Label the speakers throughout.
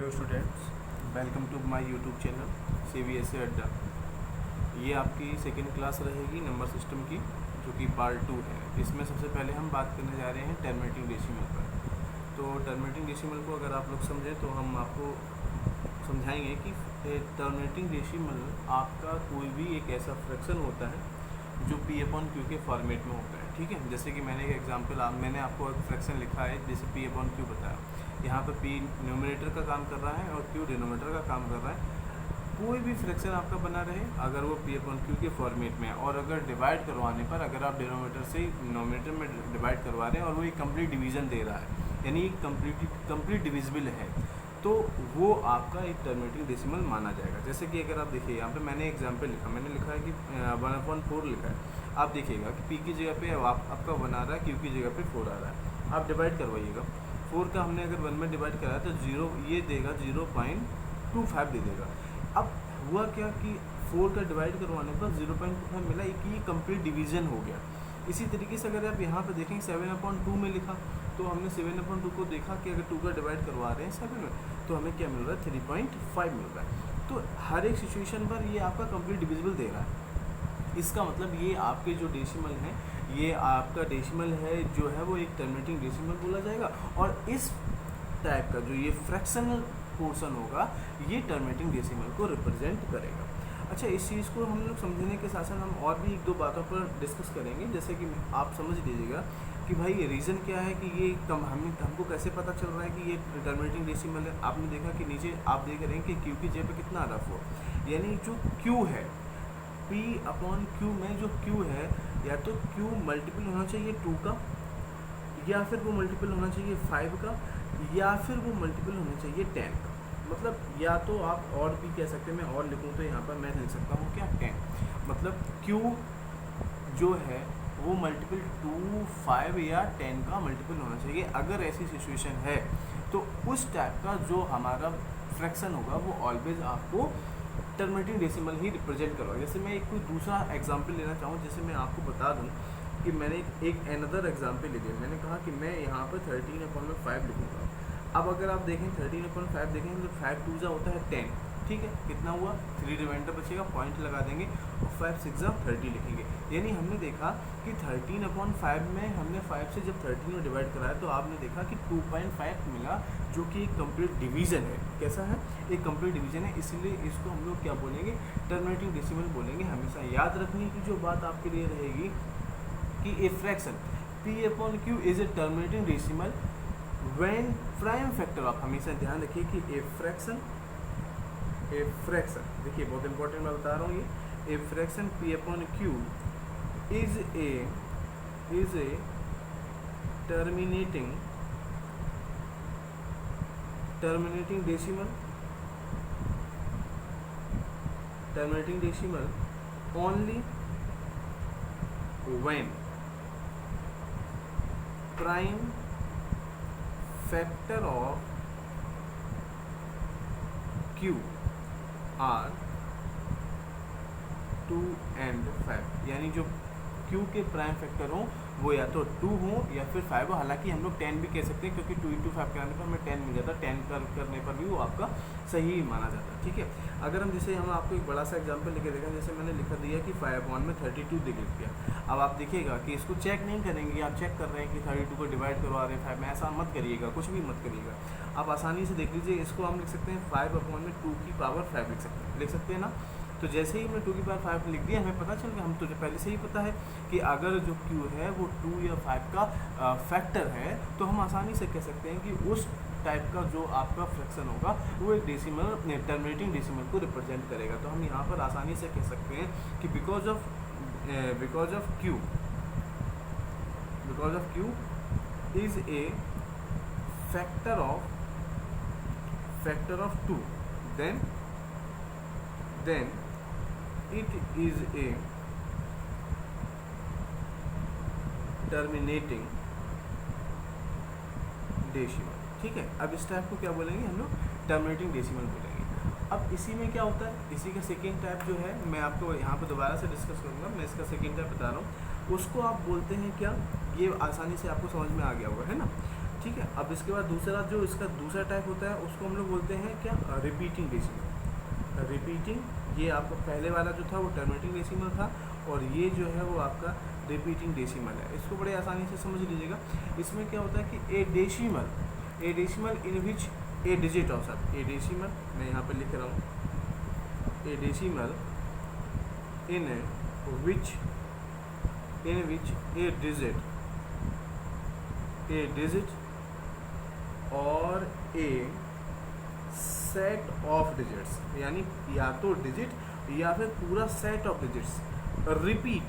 Speaker 1: Hello students, welcome to my YouTube channel CBSE Adda. ये आपकी second class रहेगी number system की, जो कि पार्ट 2 है। इसमें सबसे पहले हम बात करने जा रहे हैं टर्मिनेटिंग डेसिमल पर। तो टर्मिनेटिंग डेसिमल को अगर आप लोग समझें तो हम आपको समझाएंगे कि टर्मिनेटिंग डेसिमल आपका कोई भी एक ऐसा फ्रैक्शन होता है जो P/Q के फॉर्मेट में होता है। ठीक है, जैसे कि मैंने एक एग्जांपल मैंने आपको एक फ्रैक्शन लिखा है, जैसे P/Q बताया। यहाँ पर P न्यूमरेटर का काम कर रहा है और Q डिनोमिनेटर का काम कर रहा है। कोई भी फ्रैक्शन आपका बना रहे अगर वो P/Q के फॉर्मेट में है, और अगर डिवाइड करवाने पर अगर आप डिनोमिनेटर से न्यूमरेटर में डिवाइड करवा रहे हैं और वो एक कंप्लीट डिवीज़न दे रहा है, यानी कंप्लीट डिविजिबल है, तो वो आपका एक टर्मिनेटिंग डेसिमल माना जाएगा। जैसे कि अगर आप देखिए यहाँ पे मैंने एग्जांपल लिखा, मैंने लिखा है कि 1/4 लिखा है। आप देखिएगा कि P की जगह पे आपका 1 आ रहा है, Q की जगह पे 4 आ रहा है। आप डिवाइड करवाइएगा, 4 का हमने अगर 1 में डिवाइड कराया तो 0 ये देगा 0.25 दे देगा। अब हुआ क्या कि 4 का डिवाइड करवाने पर 0.25 मिला, एक ये कंप्लीट डिवीज़न हो गया। इसी तरीके से अगर आप यहाँ पे देखें 7/2 में लिखा, तो हमने 7/2 को देखा कि अगर 2 का डिवाइड करवा रहे हैं 7 में, तो हमें क्या मिल रहा है 3.5 मिल रहा है। तो हर एक सिचुएशन पर ये आपका कंप्लीट डिविजिबल दे रहा है। इसका मतलब ये आपके जो डेसिमल हैं, ये आपका डेसिमल है जो है वो एक टर्मिनेटिंग डेसिमल बोला जाएगा। और इस टाइप का जो ये फ्रैक्शनल पोर्शन होगा, ये टर्मिनेटिंग डेसिमल को रिप्रेजेंट करेगा। अच्छा, इस चीज़ को हम लोग समझने के साथ साथ हम और भी एक दो बातों पर डिस्कस करेंगे। जैसे कि आप समझ लीजिएगा कि भाई रीज़न क्या है कि ये हमको कैसे पता चल रहा है कि ये टर्मिनेटिंग डेसिमल है। आपने देखा कि नीचे आप देख रहे हैं कि Q की जगह पे कितना आ रहा है, यानी जो Q है P/Q में जो Q है, या तो Q मल्टीपल होना चाहिए 2 का, या फिर वो मल्टीपल होना चाहिए 5 का, या फिर वो मल्टीपल होना चाहिए 10 का। मतलब या तो आप और भी कह सकते हैं, मैं और लिखूँ तो यहाँ पर मैं लिख सकता हूँ क्या 10। मतलब Q जो है वो मल्टीपल 2, 5 या 10 का मल्टीपल होना चाहिए। अगर ऐसी सिचुएशन है तो उस टाइप का जो हमारा फ्रैक्शन होगा वो ऑलवेज आपको टर्मिनेटिंग डेसिमल ही रिप्रेजेंट करवा। जैसे मैं एक कोई दूसरा एग्जांपल लेना चाहूँ, जैसे मैं आपको बता दूँ कि मैंने एक अनदर एग्जांपल ले लिया। मैंने कहा कि मैं यहाँ पर 13/5 लिखूँगा। अब अगर आप देखें 13/5 देखेंगे तो 5 2 जा होता है 10। ठीक है, कितना हुआ 3 रिमाइंडर बचेगा, पॉइंट लगा देंगे और 5 6 जा 30 लिखेंगे। यानी हमने देखा कि 13/5 में हमने 5 से जब 13 में डिवाइड कराया तो आपने देखा कि 2.5 मिला, जो कि एक कंप्लीट डिवीज़न है। कैसा है? एक कंप्लीट डिवीज़न है। इसलिए इसको हम लोग क्या बोलेंगे, टर्मिनेटिंग डेसिमल बोलेंगे। हमेशा याद रखने की जो बात आपके लिए रहेगी कि ए fraction P/Q is a terminating decimal when prime factor of, हमेशा ध्यान रखिए कि ए फ्रैक्शन देखिए बहुत इंपॉर्टेंट मैं बता रहा हूँ, ये a fraction P/Q is a terminating decimal only when prime factor of Q are 2 and 5, यानी जो Q के प्राइम फैक्टर हों वो या तो 2 हो या फिर 5 हो। हालांकि हम लोग 10 भी कह सकते हैं, क्योंकि 2 × 5 कराने पर हमें 10 मिल जाता है। 10 करने पर भी वो आपका सही माना जाता है। ठीक है, अगर हम जैसे हम आपको एक बड़ा सा एग्जांपल लेके देखें, जैसे मैंने लिखा दिया कि 5/32 लिख दिया। अब आप देखिएगा कि इसको चेक नहीं करेंगे, आप चेक कर रहे हैं कि 32 को डिवाइड करवा रहे हैं 5 में, ऐसा मत करिएगा, कुछ भी मत करिएगा। आप आसानी से देख लीजिए, इसको हम लिख सकते हैं 5/2 लिख सकते हैं ना। तो जैसे ही हमने 2 लिख दिया, हमें पता चल गया, हम तो पहले से ही पता है कि अगर जो Q है वो 2 या 5 का फैक्टर है, तो हम आसानी से कह सकते हैं कि उस टाइप का जो आपका फ्रैक्शन होगा वो एक टर्मिनेटिंग डेसिमल को रिप्रेजेंट करेगा। तो हम यहाँ पर आसानी से कह सकते हैं कि because of Q is a factor of 2, then it is a terminating decimal. ठीक है, अब इस टाइप को क्या बोलेंगे हम लोग, टर्मिनेटिंग डेसिमल बोलेंगे। अब इसी में क्या होता है, इसी का सेकेंड टाइप जो है मैं आपको यहाँ पे दोबारा से डिस्कस करूँगा। मैं इसका सेकेंड टाइप बता रहा हूँ, उसको आप बोलते हैं क्या, ये आसानी से आपको समझ में आ गया होगा, है ना। ठीक है। अब इसके बाद दूसरा जो इसका दूसरा टाइप होता है उसको हम लोग बोलते हैं क्या, रिपीटिंग डेसिमल। रिपीटिंग, ये आपका पहले वाला जो था वो टर्मिनेटिंग डेसिमल था, और ये जो है वो आपका रिपीटिंग डेसिमल है। इसको बड़े आसानी से समझ लीजिएगा। इसमें क्या होता है कि ए decimal in which A digit of सब, ए डेसिमल मैं यहाँ पे लिख रहा हूँ, ए decimal in which A digit और ए सेट ऑफ डिजिट्स, यानी या तो डिजिट या फिर पूरा set of digits repeat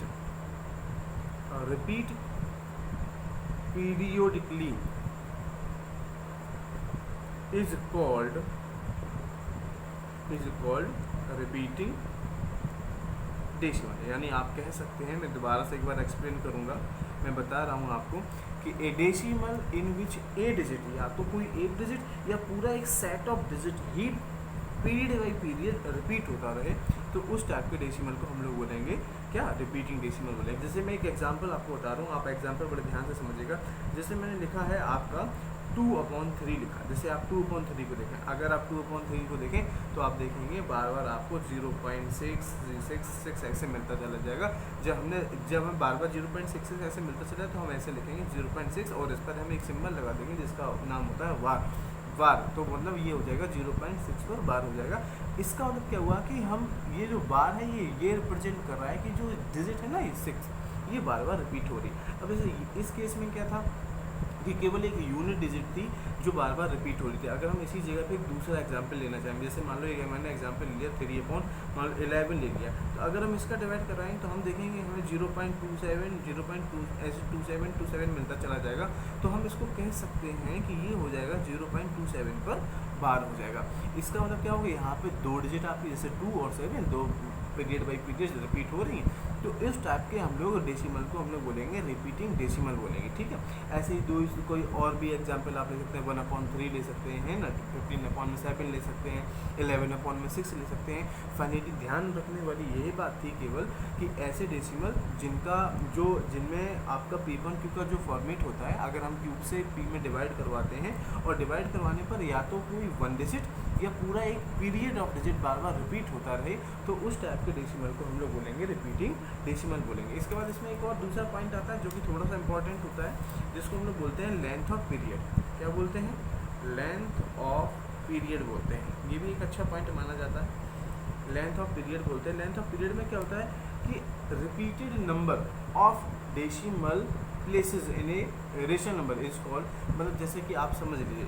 Speaker 1: periodically is called repeating decimal. यानी आप कह सकते हैं, मैं दोबारा से एक बार एक्सप्लेन करूंगा, मैं बता रहा हूं आपको कि ए decimal in which A digit, या तो कोई एक डिजिट या पूरा एक set of digit he period by period repeat होता रहे, तो उस टाइप के डेसिमल को हम लोग बोलेंगे क्या, रिपीटिंग डेसिमल बोलेंगे। जैसे मैं एक एग्जांपल आपको बता रहा हूँ, आप एग्जांपल बड़े ध्यान से समझिएगा। जैसे मैंने लिखा है आपका 2/3 लिखा, जैसे आप 2/3 को देखें, अगर आप 2/3 को देखें तो आप देखेंगे बार बार आपको 0.666 ऐसे मिलता चला जाएगा। जब हम बार बार 0.66 ऐसे मिलता चला तो हम ऐसे लिखेंगे 0.6 और इस पर हम एक सिंबल लगा देंगे जिसका नाम होता है वार, तो मतलब ये हो जाएगा 0.6 पर बार हो जाएगा। इसका मतलब क्या हुआ कि हम ये जो बार है ये रिप्रेजेंट कर रहा है कि जो डिजिट है ना ये 6, ये बार बार रिपीट हो रही है। अब जैसे इस केस में क्या था कि केवल एक यूनिट डिजिट थी जो बार बार रिपीट हो रही थी। अगर हम इसी जगह पे एक दूसरा एग्जांपल लेना चाहेंगे, जैसे मान लो ये मैंने एग्जांपल लिया 3/11 ले लिया, तो अगर हम इसका डिवाइड कराएंगे तो हम देखेंगे हमें 0.27 मिलता चला जाएगा। तो हम इसको कह सकते हैं कि ये हो जाएगा 0.27 पर बार हो जाएगा। इसका मतलब क्या होगा, यहाँ पे 2 डिजिट आपकी जैसे 2 और 7 2 पीरियड बाई पीरियड रिपीट हो रही हैं, तो इस टाइप के हम लोग डेसिमल को हम लोग बोलेंगे रिपीटिंग डेसिमल बोलेंगे, ठीक है। ऐसे ही कोई और भी एग्जांपल आप ले सकते हैं, 1/3 ले सकते हैं ना, 15/7 ले सकते हैं, 11/6 ले सकते हैं। फाइनली ध्यान रखने वाली यही बात थी केवल कि ऐसे डेसिमल जिनमें आपका P1Q का जो फॉर्मेट होता है, अगर हम क्यूब से P में डिवाइड करवाते हैं और डिवाइड करवाने पर या तो कोई 1 डिजिट या पूरा एक period of digit bar bar repeat होता रहे, तो उस टाइप के डेसिमल को हम लोग बोलेंगे रिपीटिंग डेसिमल बोलेंगे। इसके बाद इसमें एक और दूसरा पॉइंट आता है जो कि थोड़ा सा इंपॉर्टेंट होता है, जिसको हम लोग बोलते हैं लेंथ ऑफ पीरियड। क्या बोलते हैं, लेंथ ऑफ पीरियड बोलते हैं। ये भी एक अच्छा पॉइंट माना जाता है, लेंथ ऑफ पीरियड बोलते हैं। लेंथ ऑफ पीरियड में क्या होता है कि repeated number of decimal places in a rational number is called, मतलब जैसे कि आप समझ लीजिए,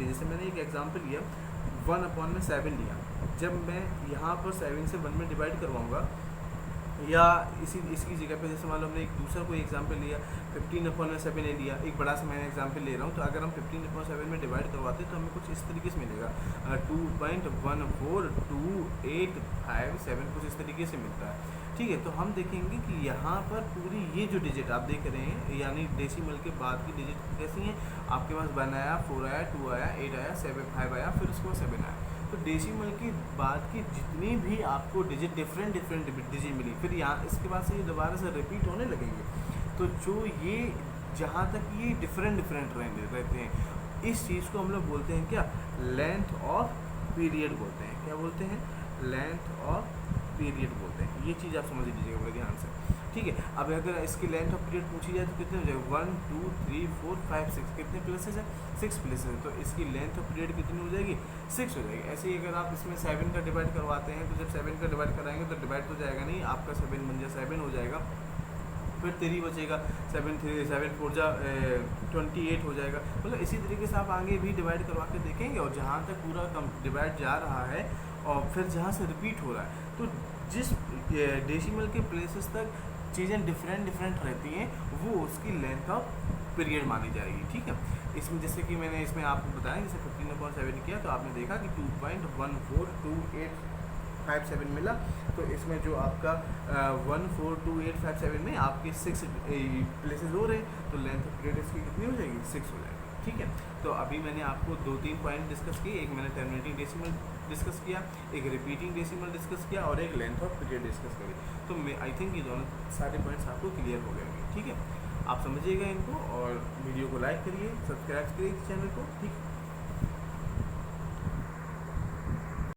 Speaker 1: जैसे मैंने एक एग्जांपल लिया 1/7 लिया, जब मैं यहाँ पर 7 से 1 में डिवाइड करवाऊँगा, या इसकी जगह पे जैसे मान लो हमने एक दूसरा कोई एग्जांपल लिया 15/7 ले लिया, एक बड़ा सा मैंने एग्जांपल ले रहा हूँ, तो अगर हम 15/7 में डिवाइड करवाते हैं तो हमें कुछ इस तरीके से मिलेगा 2.142857 कुछ इस तरीके से मिलता है, ठीक है। तो हम देखेंगे कि यहाँ पर पूरी ये जो डिजिट आप देख रहे हैं, यानी डेसिमल के बाद की डिजिट कैसी हैं, आपके पास 1 आया, 4 आया, 2 आया, 8 आया, 5 आया, फिर उसके बाद 7 आया। तो डेसिमल की बाद की जितनी भी आपको डिजिट डिफरेंट डिजिट मिली, फिर यहाँ इसके बाद से ये दोबारा से रिपीट होने लगेंगे, तो जो ये जहाँ तक ये डिफरेंट रहते हैं, इस चीज़ को हम लोग बोलते हैं क्या, लेंथ ऑफ पीरियड बोलते हैं। क्या बोलते हैं, लेंथ ऑफ पीरियड बोलते हैं। ये चीज़ आप समझ लीजिएगा बड़े ध्यान से, ठीक है। अब अगर इसकी लेंथ ऑफ पीरियड पूछी जाए तो कितने हो जाएगा, 1 2 3 4 5 6 कितने प्लेसेस हैं, 6 प्लेसेस हैं, तो इसकी लेंथ ऑफ पीरियड कितनी हो जाएगी, 6 हो जाएगी। ऐसे ही अगर आप इसमें 7 का डिवाइड करवाते हैं, तो जब 7 का डिवाइड कराएंगे तो डिवाइड तो जाएगा नहीं, आपका 7 बन जाए 7 हो जाएगा, फिर 3 बचेगा, 7 4 जा 28 हो जाएगा। मतलब इसी तरीके से आप आगे भी डिवाइड करवा के देखेंगे, और जहाँ तक पूरा डिवाइड जा रहा है और फिर जहाँ से रिपीट हो रहा है, तो जिस डेसिमल के प्लेसेस तक चीज़ें डिफरेंट रहती हैं, वो उसकी लेंथ ऑफ पीरियड मानी जाएगी, ठीक है। इसमें जैसे कि मैंने इसमें आपको बताया, जैसे 15/7 किया तो आपने देखा कि 2.142857 मिला, तो इसमें जो आपका 142857 में आपके 6 प्लेसेस हो रहे हैं, तो लेंथ ऑफ पीरियड इसकी कितनी हो जाएगी, 6 हो जाएगी, ठीक है। तो अभी मैंने आपको 2-3 पॉइंट डिस्कस किए, एक मैंने टर्मिनेटिंग डेसिमल डिस्कस किया, एक रिपीटिंग डेसिमल डिस्कस किया, और एक लेंथ ऑफ पीरियड डिस्कस करी। तो मैं आई थिंक ये दोनों सारे पॉइंट्स आपको क्लियर हो गए होंगे, ठीक है। आप समझिएगा इनको और वीडियो को लाइक करिए, सब्सक्राइब करिए इस चैनल को, ठीक।